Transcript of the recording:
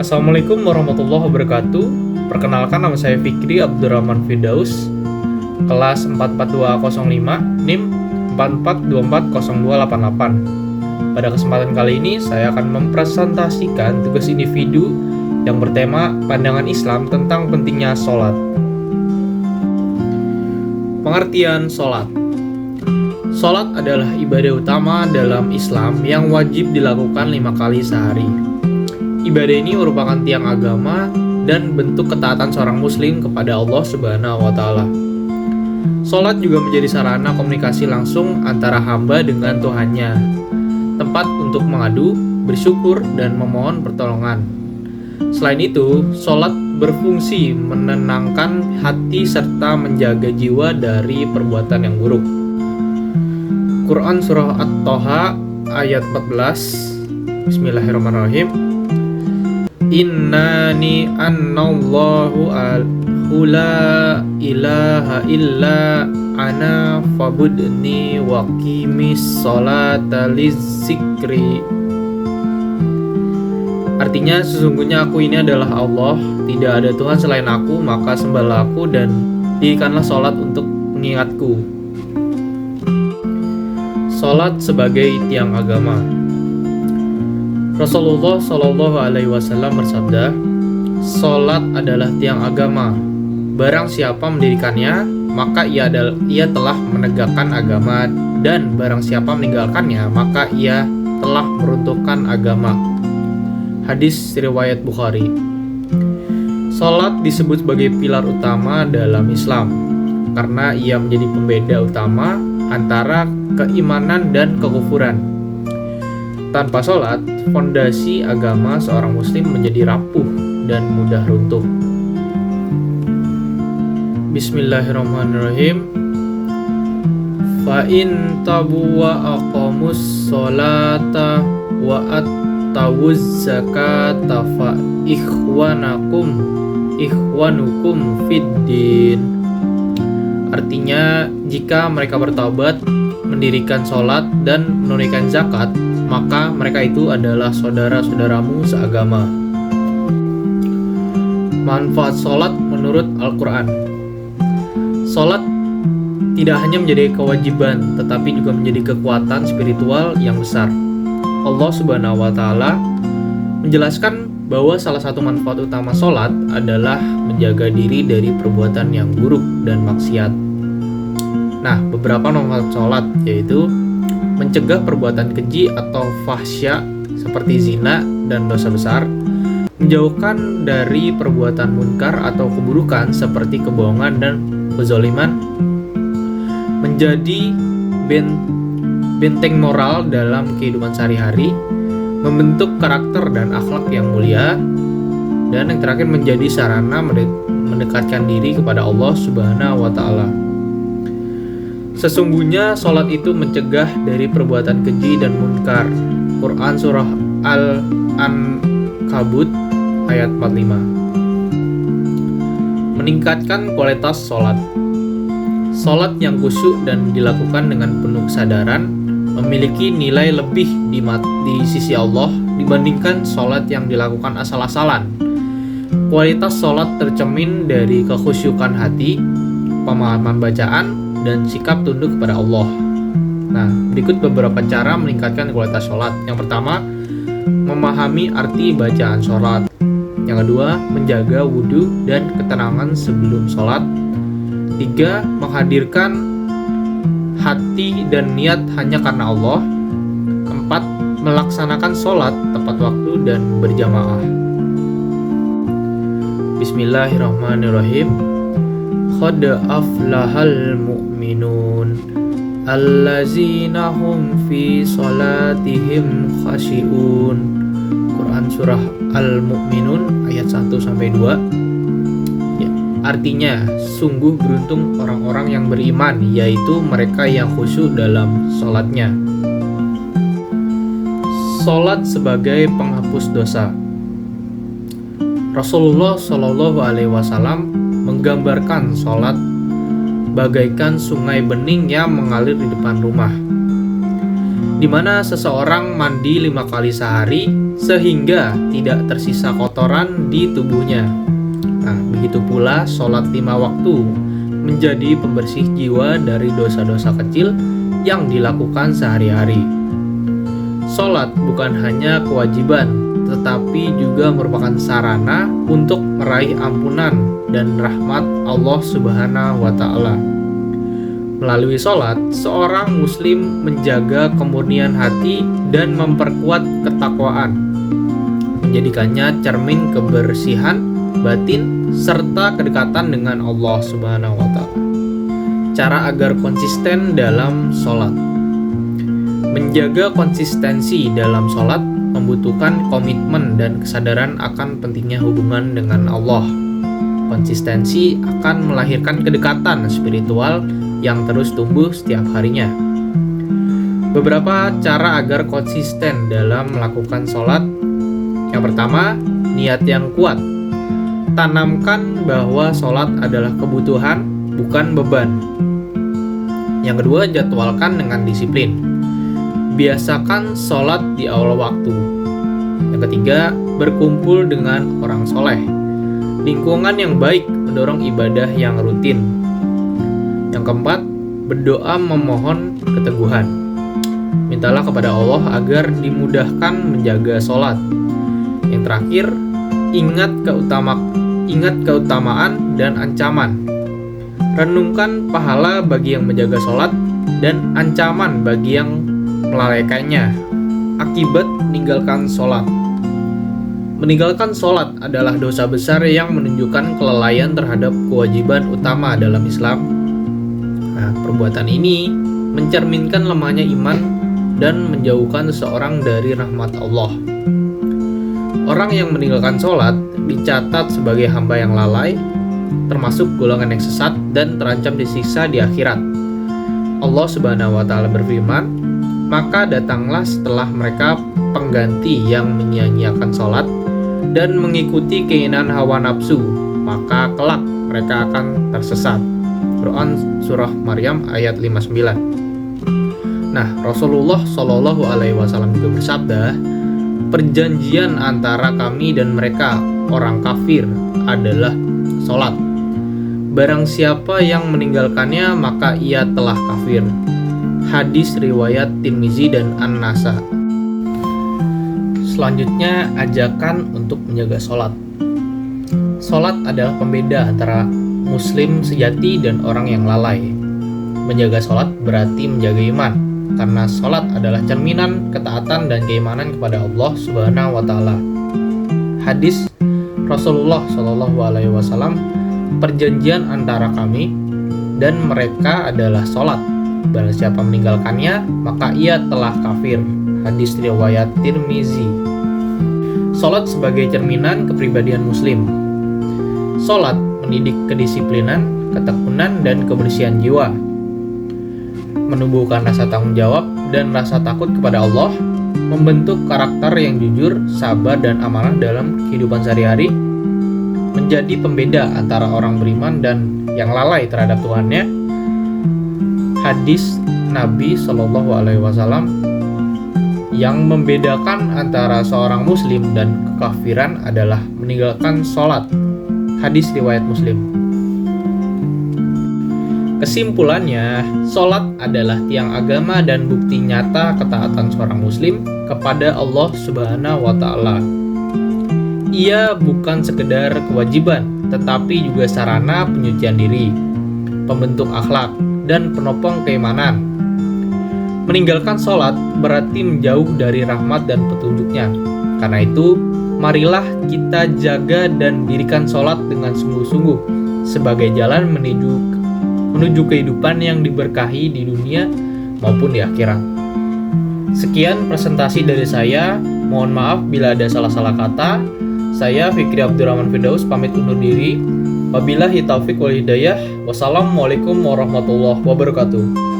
Assalamualaikum warahmatullahi wabarakatuh. Perkenalkan, nama saya Fikri Abdurrahman Firdaus, kelas 44205, NIM 44240288. Pada kesempatan kali ini saya akan mempresentasikan tugas individu yang bertema pandangan Islam tentang pentingnya sholat. Pengertian sholat. Sholat adalah ibadah utama dalam Islam yang wajib dilakukan 5 kali sehari. Ibadah ini merupakan tiang agama dan bentuk ketaatan seorang muslim kepada Allah Subhanahu wa Ta'ala. Sholat juga menjadi sarana komunikasi langsung antara hamba dengan Tuhannya, tempat untuk mengadu, bersyukur, dan memohon pertolongan. Selain itu, sholat berfungsi menenangkan hati serta menjaga jiwa dari perbuatan yang buruk. Quran Surah At-Toha ayat 14. Bismillahirrahmanirrahim. Innani annallahu la ilaha illa ana fabudni wa qimis sholata lizzikri. Artinya, sesungguhnya aku ini adalah Allah, tidak ada Tuhan selain aku, maka sembahlah aku dan dirikanlah sholat untuk mengingatku. Sholat sebagai tiang agama. Rasulullah Shallallahu Alaihi Wasallam bersabda, "Sholat adalah tiang agama. Barang siapa mendirikannya, maka ia telah menegakkan agama, dan barang siapa meninggalkannya, maka ia telah meruntuhkan agama." Hadis riwayat Bukhari. Sholat disebut sebagai pilar utama dalam Islam karena ia menjadi pembeda utama antara keimanan dan kekufuran. Tanpa sholat, fondasi agama seorang muslim menjadi rapuh dan mudah runtuh. Bismillahirrahmanirrahim. Fa in tabu wa aqamus sholata wa attawuz zakata fa ikhwanukum fid din. Artinya, jika mereka bertaubat, mendirikan sholat, dan menunaikan zakat, maka mereka itu adalah saudara-saudaramu seagama. Manfaat sholat menurut Al-Quran. Sholat tidak hanya menjadi kewajiban, tetapi juga menjadi kekuatan spiritual yang besar. Allah Subhanahu wa Ta'ala menjelaskan bahwa salah satu manfaat utama sholat adalah menjaga diri dari perbuatan yang buruk dan maksiat. Nah, beberapa manfaat sholat yaitu mencegah perbuatan keji atau fahsya seperti zina dan dosa besar, menjauhkan dari perbuatan munkar atau keburukan seperti kebohongan dan kezaliman, menjadi benteng moral dalam kehidupan sehari-hari, membentuk karakter dan akhlak yang mulia, dan yang terakhir menjadi sarana mendekatkan diri kepada Allah Subhanahu wa Ta'ala. Sesungguhnya sholat itu mencegah dari perbuatan keji dan munkar. Quran Surah Al-Ankabut ayat 45. Meningkatkan kualitas sholat. Sholat yang khusyuk dan dilakukan dengan penuh kesadaran memiliki nilai lebih di sisi Allah dibandingkan sholat yang dilakukan asal-asalan. Kualitas sholat tercermin dari kekhusyukan hati, pemahaman bacaan, dan sikap tunduk kepada Allah. Nah, berikut beberapa cara meningkatkan kualitas sholat. Yang pertama, memahami arti bacaan sholat. Yang kedua, menjaga wudhu dan ketenangan sebelum sholat. 3. Menghadirkan hati dan niat hanya karena Allah. 4. Melaksanakan sholat tepat waktu dan berjamaah. Bismillahirrahmanirrahim. Qad aflahal mu'minun allazina hum fi salatihim khashi'un. Quran Surah Al-Mu'minun ayat 1-2. Ya, artinya, sungguh beruntung orang-orang yang beriman, yaitu mereka yang khusyuk dalam sholatnya. Sholat sebagai penghapus dosa. Rasulullah Shallallahu Alaihi Wasallam menggambarkan sholat bagaikan sungai bening yang mengalir di depan rumah. di mana seseorang mandi 5 kali sehari sehingga tidak tersisa kotoran di tubuhnya. Nah, begitu pula sholat 5 waktu menjadi pembersih jiwa dari dosa-dosa kecil yang dilakukan sehari-hari. Sholat bukan hanya kewajiban, tetapi juga merupakan sarana untuk meraih ampunan dan rahmat Allah Subhanahu wa Ta'ala. Melalui sholat, seorang muslim menjaga kemurnian hati dan memperkuat ketakwaan, menjadikannya cermin kebersihan batin serta kedekatan dengan Allah Subhanahu wa Ta'ala. Cara agar konsisten dalam sholat. Menjaga konsistensi dalam sholat membutuhkan komitmen dan kesadaran akan pentingnya hubungan dengan Allah. Konsistensi akan melahirkan kedekatan spiritual yang terus tumbuh setiap harinya. Beberapa cara agar konsisten dalam melakukan sholat. Yang pertama, niat yang kuat. Tanamkan bahwa sholat adalah kebutuhan, bukan beban. Yang kedua, jadwalkan dengan disiplin. Biasakan sholat di awal waktu. Yang ketiga, berkumpul dengan orang soleh. Lingkungan yang baik mendorong ibadah yang rutin. Yang keempat, berdoa memohon keteguhan. Mintalah kepada Allah agar dimudahkan menjaga sholat. Yang terakhir, ingat keutamaan dan ancaman. Renungkan pahala bagi yang menjaga sholat dan ancaman bagi yang melalaikannya akibat meninggalkan sholat. Meninggalkan sholat adalah dosa besar yang menunjukkan kelalaian terhadap kewajiban utama dalam Islam. Nah, perbuatan ini mencerminkan lemahnya iman dan menjauhkan seseorang dari rahmat Allah. Orang yang meninggalkan sholat dicatat sebagai hamba yang lalai, termasuk golongan yang sesat dan terancam disiksa di akhirat. Allah Subhanahu wa Ta'ala berfirman, "Maka datanglah setelah mereka pengganti yang menyia-nyiakan sholat dan mengikuti keinginan hawa nafsu, maka kelak mereka akan tersesat." Quran Surah Maryam ayat 59. Nah, Rasulullah Shallallahu Alaihi Wasallam juga bersabda, perjanjian antara kami dan mereka orang kafir adalah sholat. Barang siapa yang meninggalkannya maka ia telah kafir. Hadis riwayat Tirmizi dan An-Nasa. Selanjutnya, ajakan untuk menjaga sholat. Sholat adalah pembeda antara muslim sejati dan orang yang lalai. Menjaga sholat berarti menjaga iman, karena sholat adalah cerminan ketaatan dan keimanan kepada Allah Subhanahu wa Ta'ala. Hadis Rasulullah Shallallahu Alaihi Wasallam, perjanjian antara kami dan mereka adalah sholat. Barang siapa meninggalkannya, maka ia telah kafir. Hadis riwayat Tirmizi. Sholat sebagai cerminan kepribadian muslim. Sholat mendidik kedisiplinan, ketekunan, dan kebersihan jiwa. Menumbuhkan rasa tanggung jawab dan rasa takut kepada Allah, membentuk karakter yang jujur, sabar, dan amanah dalam kehidupan sehari-hari, menjadi pembeda antara orang beriman dan yang lalai terhadap Tuhannya. Hadis Nabi Shallallahu Alaihi Wasallam yang membedakan antara seorang muslim dan kekafiran adalah meninggalkan sholat. Hadis riwayat Muslim. Kesimpulannya, sholat adalah tiang agama dan bukti nyata ketaatan seorang muslim kepada Allah Subhanahu wa Ta'ala. Ia bukan sekedar kewajiban, tetapi juga sarana penyucian diri, pembentuk akhlak, dan penopang keimanan. Meninggalkan sholat berarti menjauh dari rahmat dan petunjuknya. Karena itu, marilah kita jaga dan dirikan sholat dengan sungguh-sungguh sebagai jalan menuju kehidupan yang diberkahi di dunia maupun di akhirat. Sekian presentasi dari saya. Mohon maaf bila ada salah-salah kata. Saya Fikri Abdurrahman Firdaus pamit undur diri. Wabillahi taufiq wal hidayah. Wassalamualaikum warahmatullahi wabarakatuh.